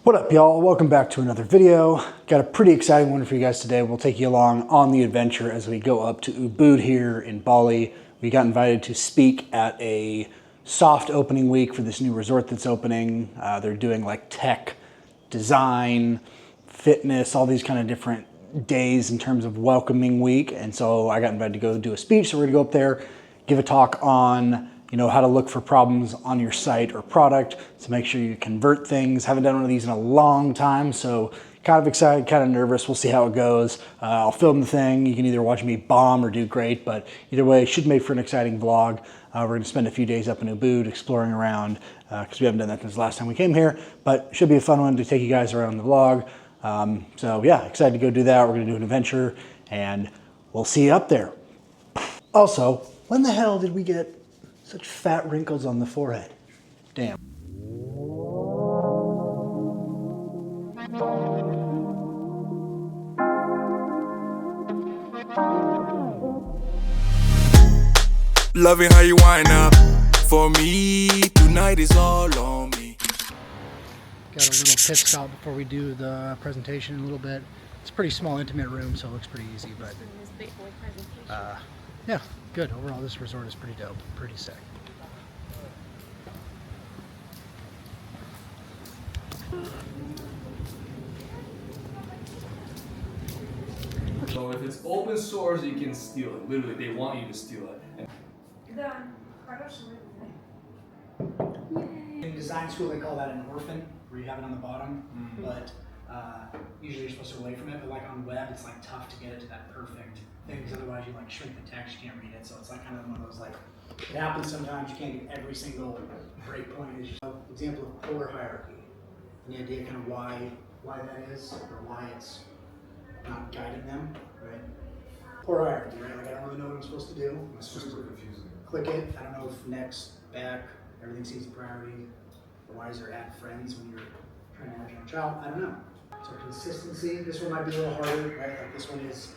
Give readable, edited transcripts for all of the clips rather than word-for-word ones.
What up, y'all? Welcome back to another video. Got a pretty exciting one for you guys today. We'll take you along on the adventure as we go up to Ubud here in Bali. We got invited to speak at a soft opening week for this new resort that's opening. They're doing like tech, design, fitness, all these kind of different days in terms of welcoming week. And so I got invited to go do a speech. So we're gonna go up there, give a talk on how to look for problems on your site or product to make sure you convert things. Haven't done one of these in a long time, so kind of excited, kind of nervous. We'll see how it goes. I'll film the thing. You can either watch me bomb or do great, but either way, it should make for an exciting vlog. We're gonna spend a few days up in Ubud exploring around because we haven't done that since the last time we came here, but should be a fun one to take you guys around the vlog. So yeah, excited to go do that. We're gonna do an adventure and we'll see you up there. Also, when the hell did we get such fat wrinkles on the forehead? Damn. Loving how you wind up for me. Tonight is all on me. Got a little pit stop before we do the presentation a little bit. It's a pretty small, intimate room, so it looks pretty easy, but yeah, good. Overall, this resort is pretty dope, pretty sick. So if it's open source, you can steal it. Literally, they want you to steal it. In design school, they call that an orphan, where you have it on the bottom, but usually you're supposed to away from it. But like on the web, it's like tough to get it to that perfect thing, because otherwise you like shrink the text, you can't read it. So it's like kind of one of those like, it happens sometimes. You can't get every single breakpoint. It's just an example of polar hierarchy, and the idea kind of why that is, or why it's not guiding them, right? Polar hierarchy, right? Like I don't really know what I'm supposed to do. I'm supposed to click it. I don't know if next, back, everything seems a priority. Or why is there add friends when you're trying to add your own child? I don't know. So consistency, this one might be a little harder, right? Like this one is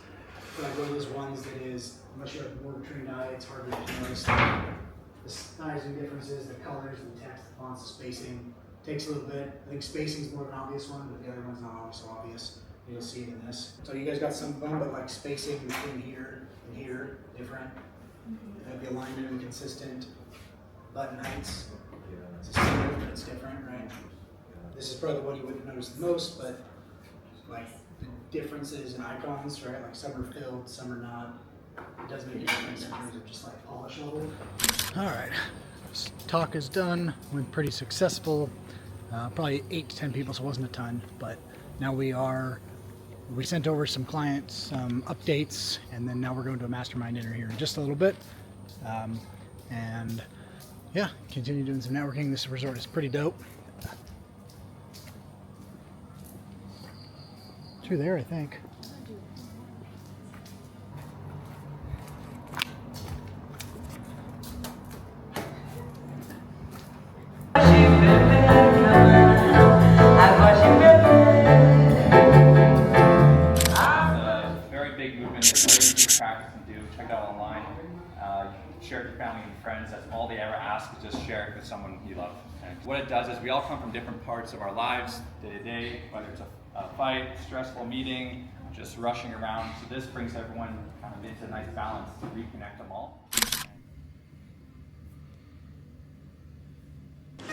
like one of those ones that is, unless you have more trained eye, it's harder to notice the sizing differences, the colors, the text, the fonts, the spacing. Takes a little bit. I think spacing is more of an obvious one, but the other one's not so obvious. You'll see it in this. So you guys got some fun, but like spacing between here and here, different. The alignment and consistent. Button heights. It's similar, but it's different, right? This is probably the one you wouldn't notice the most, but like the differences in icons, right? Like some are filled, some are not. It does make a difference in terms of just like polish level. All right, this talk is done. Went pretty successful. Probably 8 to 10 people, so it wasn't a ton, but now we sent over some clients updates, and then now we're going to a mastermind dinner here in just a little bit. And yeah, continue doing some networking. This resort is pretty dope. Through there, I think. Check it out online, share it with your family and friends. That's all they ever ask, is just share it with someone you love. And what it does is we all come from different parts of our lives, day to day, whether it's a fight, stressful meeting, just rushing around. So this brings everyone kind of into a nice balance to reconnect them all.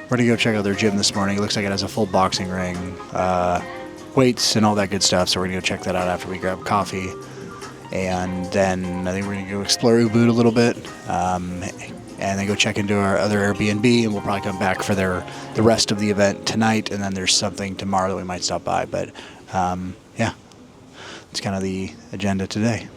We're gonna go check out their gym this morning. It looks like it has a full boxing ring, weights and all that good stuff. So we're gonna go check that out after we grab coffee. And then I think we're gonna go explore Ubud a little bit, and then go check into our other Airbnb, and we'll probably come back for the rest of the event tonight, and then there's something tomorrow that we might stop by. But yeah, it's kind of the agenda today.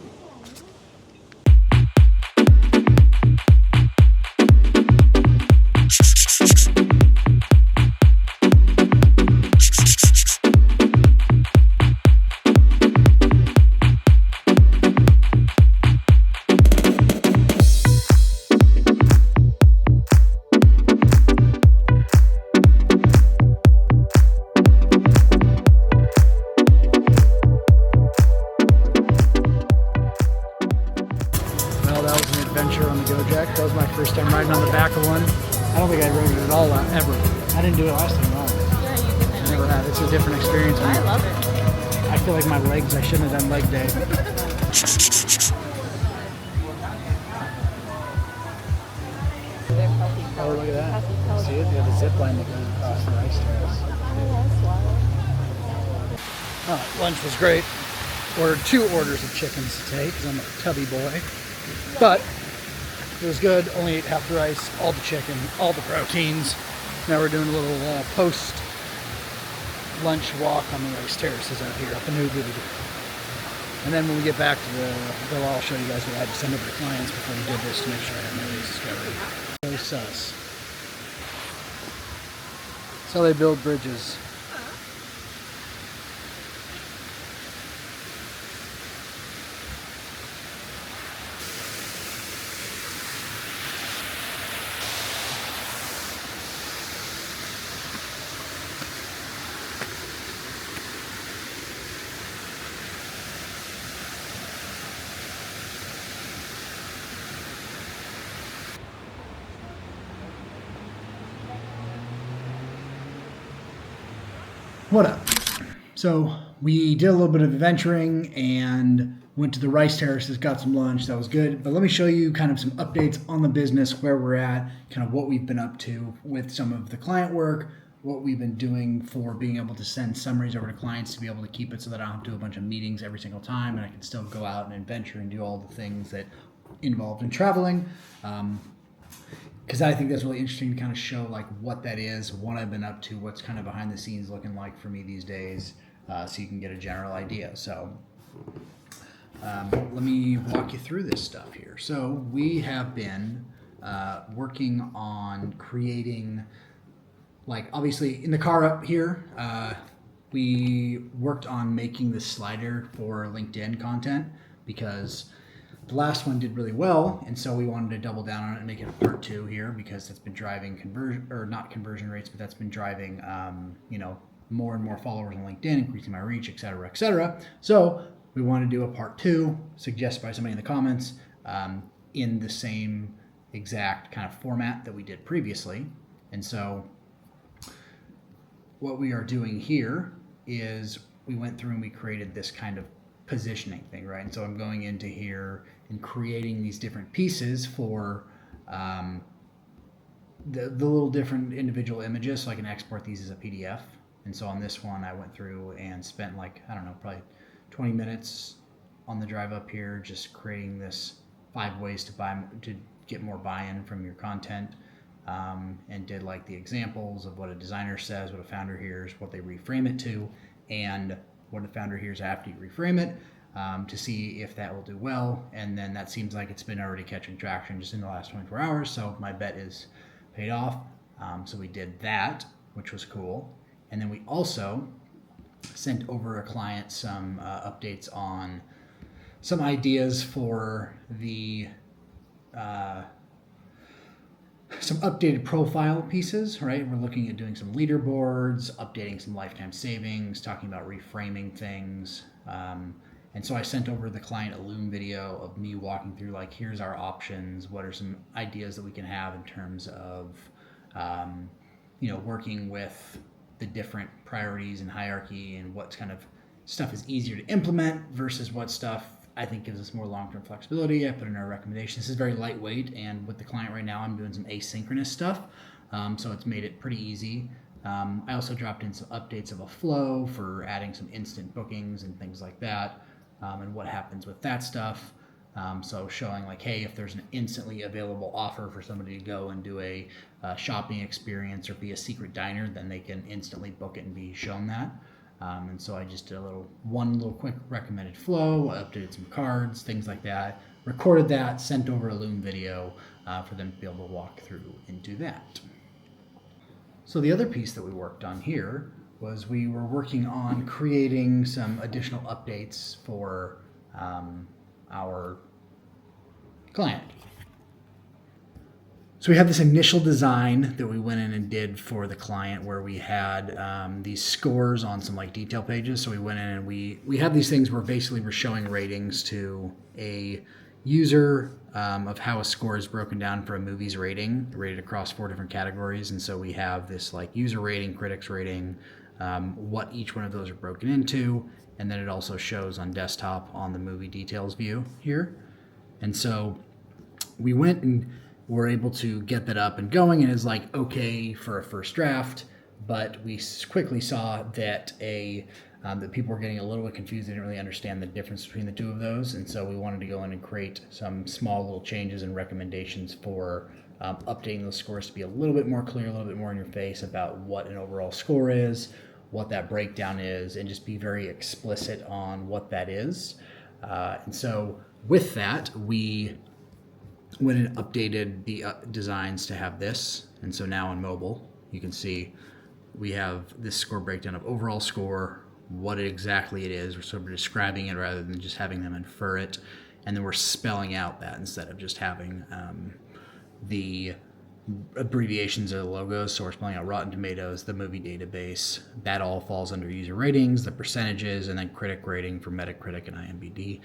it's a different experience. I love it. I feel like I shouldn't have done leg day. Oh, look at that. See it? They have a zip line that goes across the rice terrace. Lunch was great. Ordered 2 orders of chickens today because I'm a tubby boy. But it was good. Only ate half the rice, all the chicken, all the proteins. Now we're doing a little post-lunch walk on the rice terraces out here up in New Guinea. And then when we get back to the villa, I'll show you guys what I had to send over to clients before we did this to make sure I have my bases covered. So sus. That's how they build bridges. What up? So we did a little bit of adventuring and went to the rice terraces, got some lunch. That was good. But let me show you kind of some updates on the business, where we're at, kind of what we've been up to with some of the client work, what we've been doing for being able to send summaries over to clients to be able to keep it so that I don't have to do a bunch of meetings every single time and I can still go out and adventure and do all the things that involved in traveling. Because I think that's really interesting to kind of show like what that is, what I've been up to, what's kind of behind the scenes looking like for me these days, so you can get a general idea. So let me walk you through this stuff here. So we have been working on creating, like obviously in the car up here, we worked on making this slider for LinkedIn content because the last one did really well, and so we wanted to double down on it and make it a part 2 here because that's been driving conversion rates, but that's been driving, more and more followers on LinkedIn, increasing my reach, et cetera, et cetera. So we want to do a part 2, suggested by somebody in the comments, in the same exact kind of format that we did previously. And so what we are doing here is we went through and we created this kind of positioning thing, right? And so I'm going into here and creating these different pieces for the little different individual images, so I can export these as a PDF. And so on this one, I went through and spent like, I don't know, probably 20 minutes on the drive up here, just creating this 5 ways to get more buy-in from your content, and did like the examples of what a designer says, what a founder hears, what they reframe it to, and what a founder hears after you reframe it, to see if that will do well. And then that seems like it's been already catching traction just in the last 24 hours. So my bet is paid off. So we did that, which was cool. And then we also sent over a client some updates on some ideas for the some updated profile pieces, right? We're looking at doing some leaderboards, updating some lifetime savings, talking about reframing things. And so I sent over the client a Loom video of me walking through, like, here's our options. What are some ideas that we can have in terms of, working with the different priorities and hierarchy, and what kind of stuff is easier to implement versus what stuff I think gives us more long-term flexibility. I put in our recommendations. This is very lightweight, and with the client right now, I'm doing some asynchronous stuff, so it's made it pretty easy. I also dropped in some updates of a flow for adding some instant bookings and things like that, and what happens with that stuff. So showing like, hey, if there's an instantly available offer for somebody to go and do a shopping experience or be a secret diner, then they can instantly book it and be shown that. And so I just did one little quick recommended flow, updated some cards, things like that, recorded that, sent over a Loom video for them to be able to walk through and do that. So the other piece that we worked on here was we were working on creating some additional updates for our client. So we had this initial design that we went in and did for the client, where we had these scores on some like detail pages. So we went in and we have these things where basically we're showing ratings to a user of how a score is broken down for a movie's rating, rated across 4 different categories. And so we have this like user rating, critics rating, what each one of those are broken into, and then it also shows on desktop on the movie details view here. And so we went and were able to get that up and going, and it's like okay for a first draft, but we quickly saw that that people were getting a little bit confused. They didn't really understand the difference between the two of those, and so we wanted to go in and create some small little changes and recommendations for updating those scores to be a little bit more clear, a little bit more in your face about what an overall score is, what that breakdown is, and just be very explicit on what that is. And so with that, we went and updated the designs to have this. And so now on mobile, you can see we have this score breakdown of overall score, what exactly it is. We're sort of describing it rather than just having them infer it. And then we're spelling out that instead of just having the abbreviations of the logos. So we're spelling out Rotten Tomatoes, the movie database. That all falls under user ratings, the percentages, and then critic rating for Metacritic and IMDb.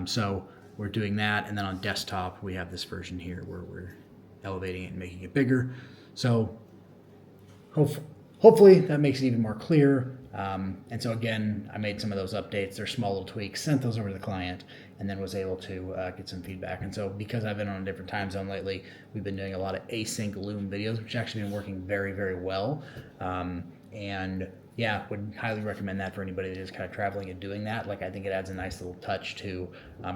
So we're doing that. And then on desktop, we have this version here where we're elevating it and making it bigger. So hopefully that makes it even more clear. And so again, I made some of those updates. They're small little tweaks, sent those over to the client, and then was able to get some feedback. And so because I've been on a different time zone lately, we've been doing a lot of async Loom videos, which actually been working very, very well. And yeah, would highly recommend that for anybody that is kind of traveling and doing that. Like, I think it adds a nice little touch to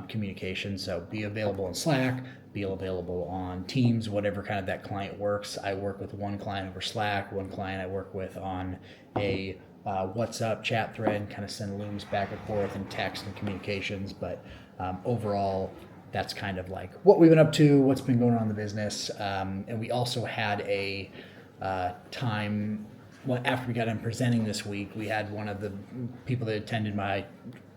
communication. So be available in Slack, be available on Teams, whatever kind of that client works. I work with one client over Slack, one client I work with on a WhatsApp chat thread, kind of send Looms back and forth and text and communications. But overall, that's kind of like what we've been up to, what's been going on in the business. And we also had a time, well, after we got done presenting this week, we had one of the people that attended my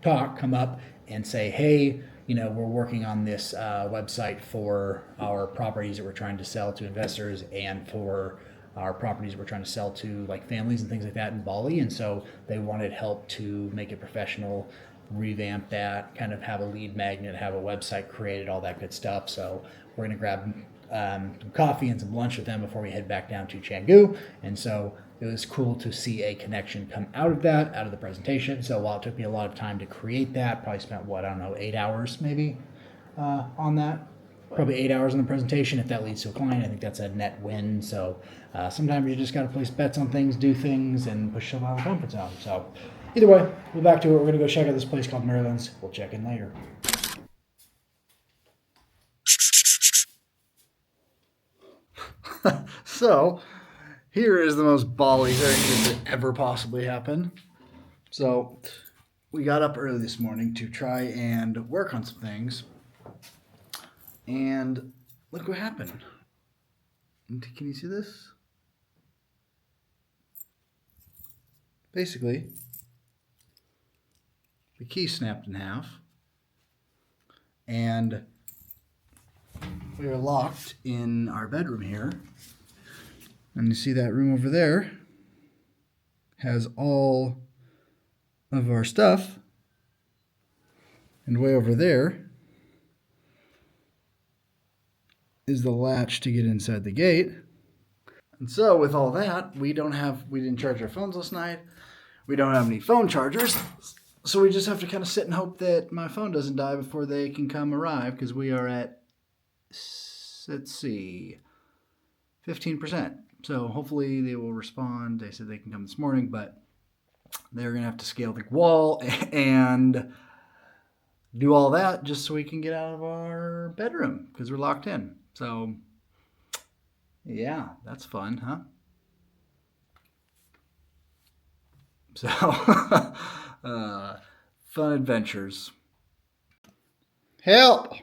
talk come up and say, hey, we're working on this website for our properties that we're trying to sell to investors and for our properties we're trying to sell to like families and things like that in Bali. And so they wanted help to make it professional, revamp that, kind of have a lead magnet, have a website created, all that good stuff. So we're going to grab some coffee and some lunch with them before we head back down to Canggu. And so it was cool to see a connection come out of that, out of the presentation. So while it took me a lot of time to create that, probably spent, 8 hours maybe on that. Probably 8 hours on the presentation. If that leads to a client, I think that's a net win. So sometimes you just got to place bets on things, do things, and push yourself out of the comfort zone. So either way, we're back to it. We're going to go check out this place called Merlin's. We'll check in later. So here is the most Bali thing that could ever possibly happen. So we got up early this morning to try and work on some things. And look what happened. Can you see this? Basically, the key snapped in half. And we are locked in our bedroom here. And you see that room over there has all of our stuff. And way over there is the latch to get inside the gate. And so with all that, we didn't charge our phones last night. We don't have any phone chargers. So we just have to kind of sit and hope that my phone doesn't die before they can come arrive, because we are at, let's see, 15%. So hopefully they will respond. They said they can come this morning, but they're going to have to scale the wall and do all that just so we can get out of our bedroom because we're locked in. So, yeah, that's fun, huh? So, fun adventures. Help!